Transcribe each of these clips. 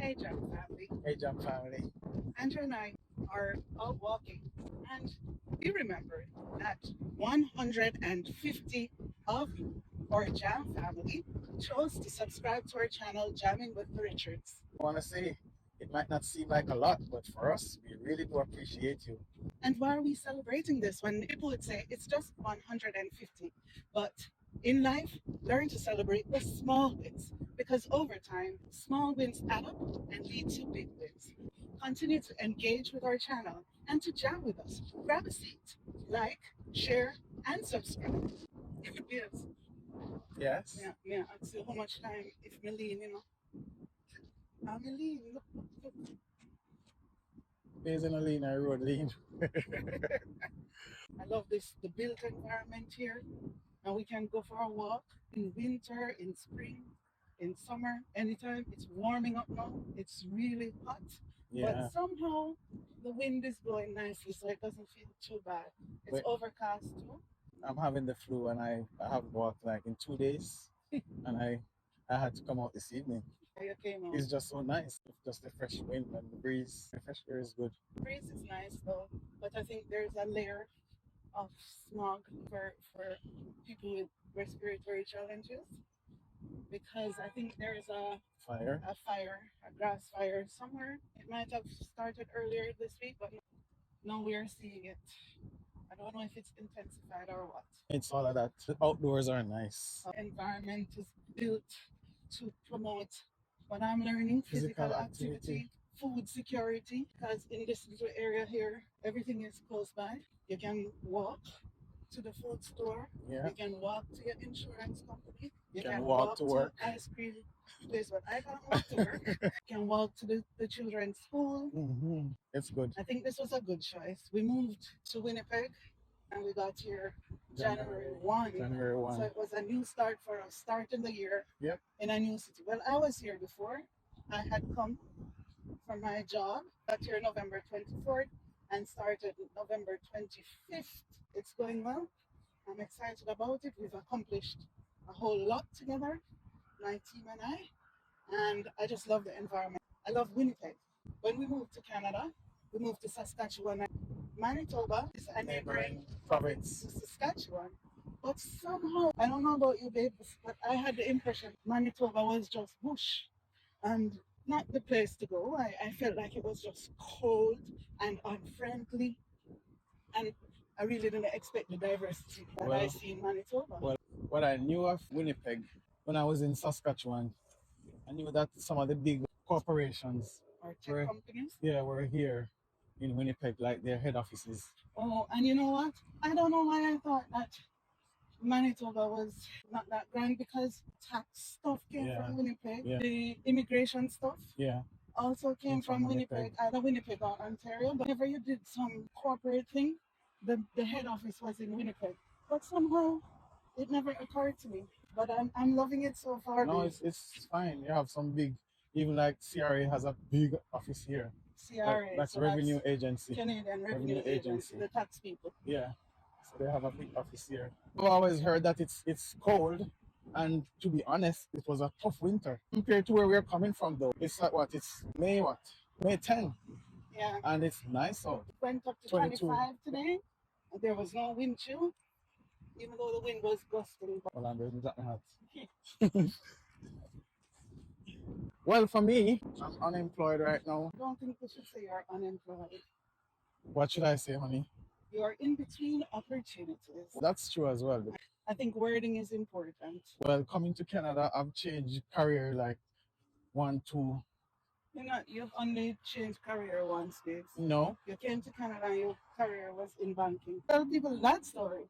Hey, Jam family. Hey, Jam family. Andrew and I are out walking, and we remembered that 150 of you, our Jam family, chose to subscribe to our channel, Jamming with the Richards. I want to say it might not seem like a lot, but for us, we really do appreciate you. And why are we celebrating this when people would say it's just 150? But in life, learn to celebrate the small wins because over time, small wins add up and lead to big wins. Continue to engage with our channel and to jam with us. Grab a seat, like, share, and subscribe. Yes. Yes? Yeah. I'd see how much time if me lean, I'm lean. Look. Based in a lean, I road lean. I love the built environment here. And we can go for a walk in winter, in spring, in summer, anytime. It's warming up now. It's really hot, but Yeah. somehow the wind is blowing nicely, so it doesn't feel too bad. It's But overcast too. I'm having the flu and I haven't walked like in 2 days and I had to come out this evening. You came out. It's just so nice. Just the fresh wind and the breeze. The fresh air is good. Breeze is nice though, but I think there's a layer of smog for people with respiratory challenges because I think there's Fire. a grass fire somewhere. It might have started earlier this week, but now we are seeing it. I don't know if it's intensified or what. It's all of that. The outdoors are nice. Our environment is built to promote what I'm learning, physical activity, food security, because in this little area here, everything is close by. You can walk to the food store. Yeah. You can walk to your insurance company. You can walk to work. Ice cream place, but I can't walk to work. You can walk to the children's school. Mm-hmm. It's good. I think this was a good choice. We moved to Winnipeg and we got here January 1. January 1. So it was a new start for us, starting the year Yep. in a new city. Well, I was here before. I had come from my job, got here November 24th and started November 25th. It's going well. I'm excited about it. We've accomplished a whole lot together, my team and I. And I just love the environment. I love Winnipeg. When we moved to Canada, we moved to Saskatchewan. Manitoba is a neighboring province to Saskatchewan. But somehow, I don't know about you, babes, but I had the impression Manitoba was just bush and not the place to go. I felt like it was just cold and unfriendly. And I really didn't expect the diversity that I see in Manitoba. Well, what I knew of Winnipeg when I was in Saskatchewan, I knew that some of the big corporations Or tech companies. were here in Winnipeg, like their head offices. Oh, and you know what? I don't know why I thought that Manitoba was not that grand because tax stuff came from Winnipeg. Yeah. The immigration stuff also came from Winnipeg, either Winnipeg or Ontario. But whenever you did some corporate thing, the head office was in Winnipeg. But somehow it never occurred to me. But I'm loving it so far. No, it's fine. You have some big, even like CRA has a big office here. CRA, that's so revenue agency. Canadian Revenue Agency, the tax people. Yeah. So they have a big office here. I've always heard that it's cold, and to be honest, it was a tough winter compared to where we're coming from. Though it's like it's May 10. Yeah, and it's nice out. It went up to 25 today. And there was no wind chill, even though the wind was gusting. Well, I'm ready to hat. Well, for me, I'm unemployed right now. I don't think we should say you're unemployed. What should I say, honey? You're in between opportunities. That's true as well. I think wording is important. Well, coming to Canada, I've changed career like 1, 2. You've only changed career once, babes. No. You came to Canada and your career was in banking. Tell people that story.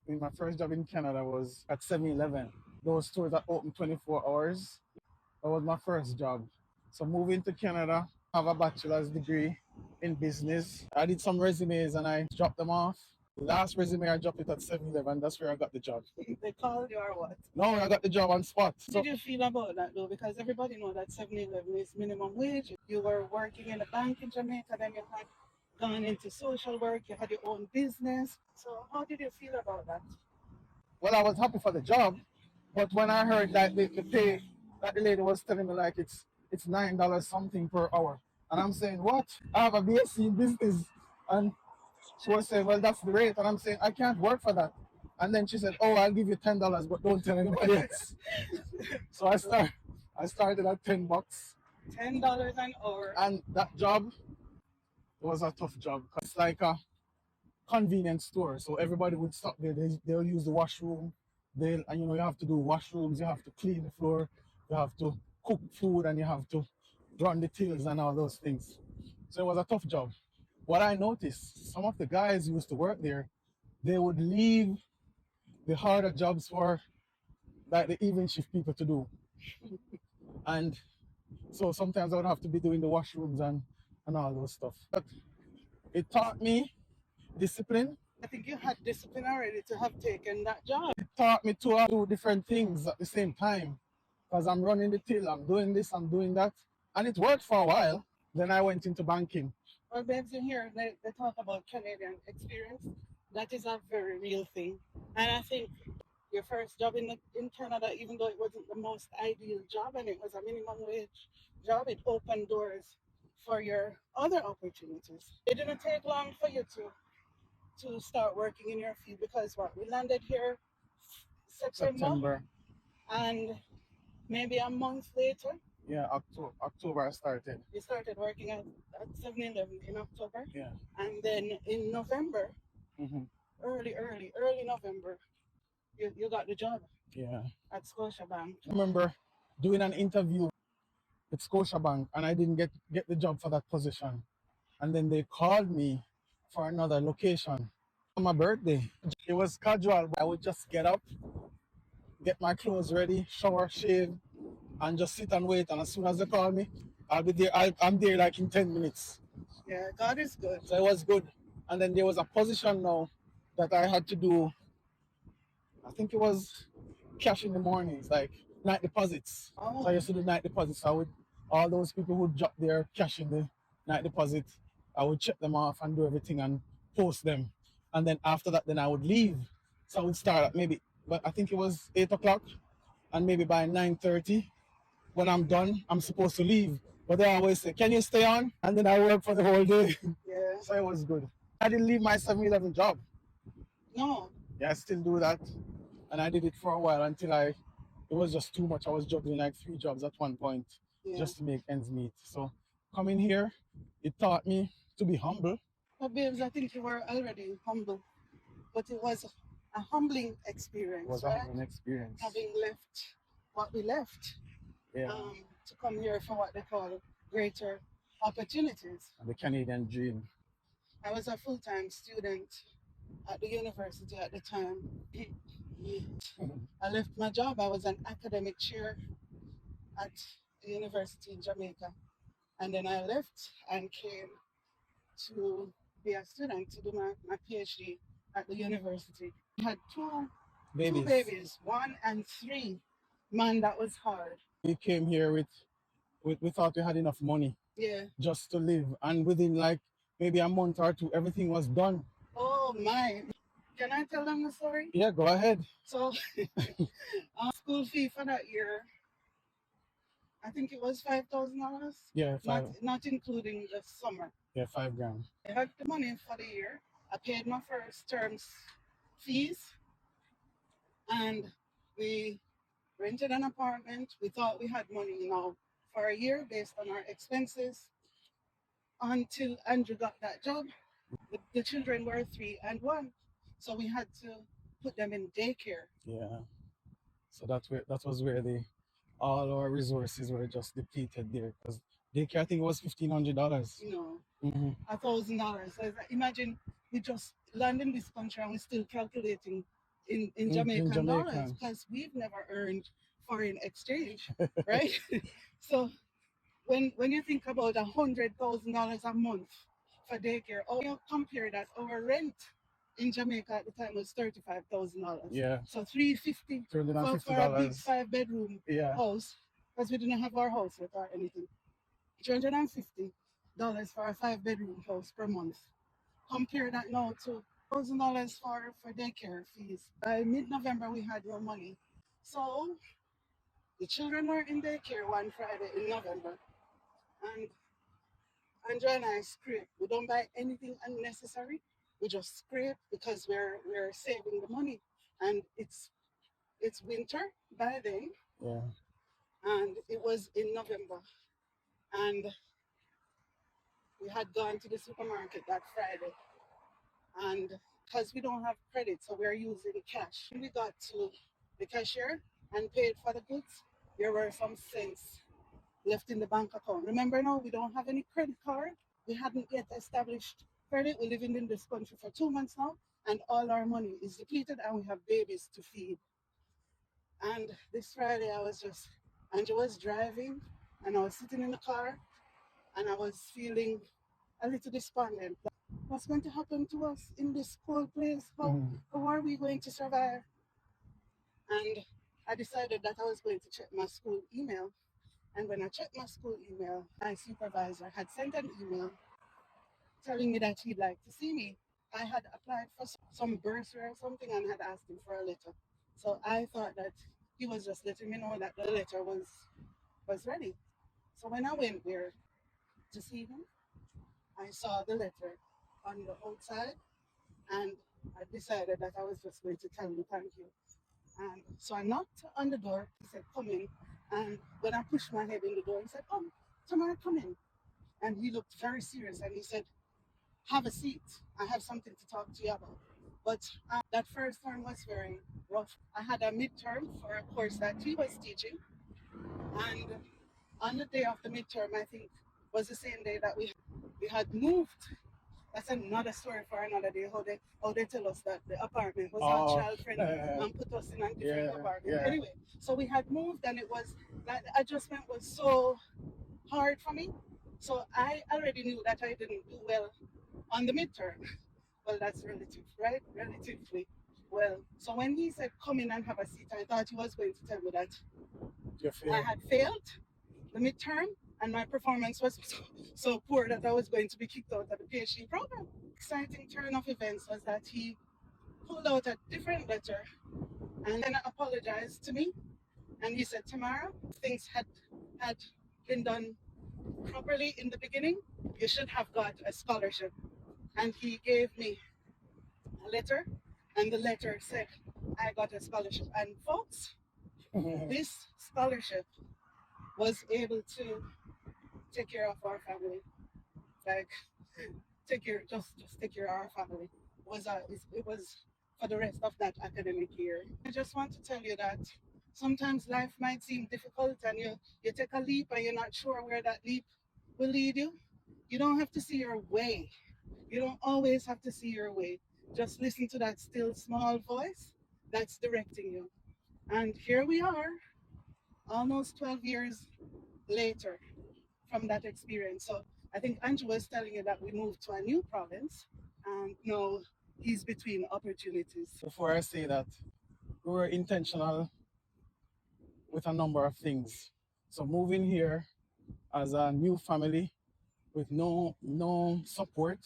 My first job in Canada was at 7-Eleven. Those stores that open 24 hours. That was my first job. So moving to Canada, have a bachelor's degree in business. I did some resumes and I dropped them off. The last resume I dropped it at 7-Eleven. That's where I got the job. They called you or what? No, I got the job on spot. How did you feel about that though? Because everybody knows that 7-Eleven is minimum wage. You were working in a bank in Jamaica, then you had gone into social work, you had your own business. So how did you feel about that? Well, I was happy for the job, but when I heard that the pay that the lady was telling me, like it's it's $9 something per hour. And I'm saying, what? I have a BSc in business. And she was saying, well, that's the rate. And I'm saying, I can't work for that. And then she said, oh, I'll give you $10, but don't tell anybody else. So I started at $10. $10 an hour. And that job was a tough job. It's like a convenience store. So everybody would stop there. They'll use the washroom. And you have to do washrooms. You have to clean the floor. You have to cook food, and you have to run the tills and all those things. So it was a tough job. What I noticed, some of the guys who used to work there, they would leave the harder jobs for like the evening shift people to do. And so sometimes I would have to be doing the washrooms and all those stuff. But it taught me discipline. I think you had discipline already to have taken that job. It taught me to do different things at the same time. Because I'm running the till, I'm doing this, I'm doing that. And it worked for a while. Then I went into banking. Well, babes, in here, they talk about Canadian experience. That is a very real thing. And I think your first job in Canada, even though it wasn't the most ideal job and it was a minimum wage job, it opened doors for your other opportunities. It didn't take long for you to start working in your field because what we landed here September. And maybe a month later. Yeah, October I started. You started working at 7-Eleven in October. Yeah. And then in November, early November, you got the job. Yeah. At Scotiabank. I remember doing an interview with Scotiabank, and I didn't get the job for that position. And then they called me for another location on my birthday. It was casual. I would just get up, get my clothes ready, shower, shave, and just sit and wait. And as soon as they call me, I'll be there. I'm there like in 10 minutes. Yeah, God is good. So it was good. And then there was a position now that I had to do. I think it was cash in the mornings, like night deposits. Oh. So I used to do night deposits. I would, all those people who drop their cash in the night deposit, I would check them off and do everything and post them. And then after that, then I would leave. So I would start at maybe, but I think it was 8 o'clock, and maybe by 9:30, when I'm done, I'm supposed to leave. But they always say, can you stay on? And then I work for the whole day. Yeah. So it was good. I didn't leave my 7-Eleven job. No. Yeah, I still do that. And I did it for a while until it was just too much. I was juggling like 3 jobs at one point just to make ends meet. So coming here, it taught me to be humble. But babes, I think you were already humble. But it was a humbling experience. It was a humbling experience. Having left what we left. Yeah. To come here for what they call greater opportunities. The Canadian dream. I was a full-time student at the university at the time. I left my job. I was an academic chair at the university in Jamaica. And then I left and came to be a student to do my PhD at the university. I had two babies, 1 and 3. Man, that was hard. We came here we thought we had enough money. Yeah. Just to live. And within like maybe a month or two, everything was done. Oh my. Can I tell them the story? Yeah, go ahead. So, school fee for that year, I think it was $5,000. Yeah, not including the summer. Yeah, $5,000. I had the money for the year. I paid my first term's fees, and we rented an apartment. We thought we had money, for a year based on our expenses. Until Andrew got that job, the children were 3 and 1. So we had to put them in daycare. Yeah. So that was where all our resources were just depleted there, because daycare, I think it was $1,500. $1,000. So imagine we just land in this country and we're still calculating in Jamaican dollars, because we've never earned foreign exchange, right? So when you think about $100,000 a month for daycare, or you compare that, our rent in Jamaica at the time was $35,000. Yeah. So $350 for a big 5-bedroom house, because we didn't have our house yet or anything. $350 for a 5-bedroom house per month. Compare that now to $1,000 for daycare fees. By mid-November, we had no money. So The children were in daycare one Friday in November, and Andrea and I scrape. We don't buy anything unnecessary. We just scrape because we're saving the money, and it's winter by then, Yeah. and it was in November, and we had gone to the supermarket that Friday, and because we don't have credit, so we're using cash. When we got to the cashier and paid for the goods, there were some cents left in the bank account. Remember now, we don't have any credit card. We hadn't yet established credit. We're living in this country for 2 months now, and all our money is depleted, and we have babies to feed. And this Friday, Andrew was driving, and I was sitting in the car, and I was feeling a little despondent. What's going to happen to us in this cold place? How are we going to survive? And I decided that I was going to check my school email. And when I checked my school email, my supervisor had sent an email telling me that he'd like to see me. I had applied for some bursary or something and had asked him for a letter. So I thought that he was just letting me know that the letter was ready. So when I went there to see him, I saw the letter on the outside, and I decided that I was just going to tell him thank you. And so I knocked on the door. He said, "Come in." And when I pushed my head in the door, he said, "Come, Tamara, come in." And he looked very serious, and he said, "Have a seat. I have something to talk to you about." But that first term was very rough. I had a midterm for a course that he was teaching. And on the day of the midterm, I think was the same day that we had moved. That's another story for another day. How they tell us that the apartment was not child friendly and put us in a different apartment. Yeah. Anyway, so we had moved, and it was that adjustment was so hard for me. So I already knew that I didn't do well on the midterm. Well, that's relative, right? Relatively well. So when he said, "Come in and have a seat," I thought he was going to tell me that I had failed the midterm and my performance was so poor that I was going to be kicked out of the PhD program. Exciting turn of events was that he pulled out a different letter and then apologized to me. And he said, "Tamara, things had been done properly in the beginning, you should have got a scholarship." And he gave me a letter, and the letter said I got a scholarship. And folks, this scholarship was able to take care of our family. Like just take care of our family. It was for the rest of that academic year. I just want to tell you that sometimes life might seem difficult, and you take a leap and you're not sure where that leap will lead you. You don't have to see your way. You don't always have to see your way. Just listen to that still small voice that's directing you. And here we are, almost 12 years later from that experience. So I think Andrew was telling you that we moved to a new province, and now he's between opportunities. Before I say that, we were intentional with a number of things. So moving here as a new family with no support,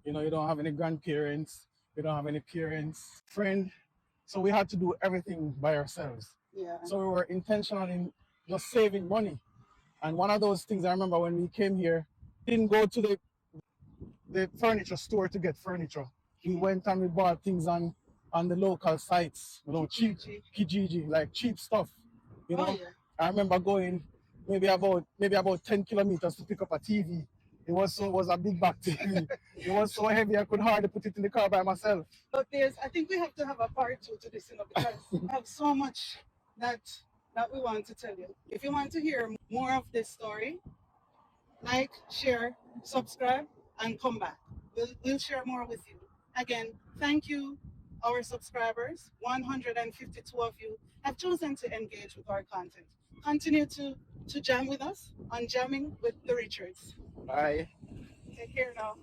you don't have any grandparents, you don't have any parents, friend. So we had to do everything by ourselves. Yeah. So we were intentional in just saving money. And one of those things I remember when we came here, didn't go to the furniture store to get furniture. We went and we bought things on the local sites, cheap Kijiji, like cheap stuff. Oh, yeah. I remember going maybe about 10 kilometers to pick up a TV. It was a big back TV. It was so heavy I could hardly put it in the car by myself. But I think we have to have a part two to this, because we have so much that we want to tell you. If you want to hear more of this story, like, share, subscribe, and come back. We'll share more with you. Again, thank you, our subscribers. 152 of you have chosen to engage with our content. Continue to jam with us on Jamming with the Richards. Bye. Take care now.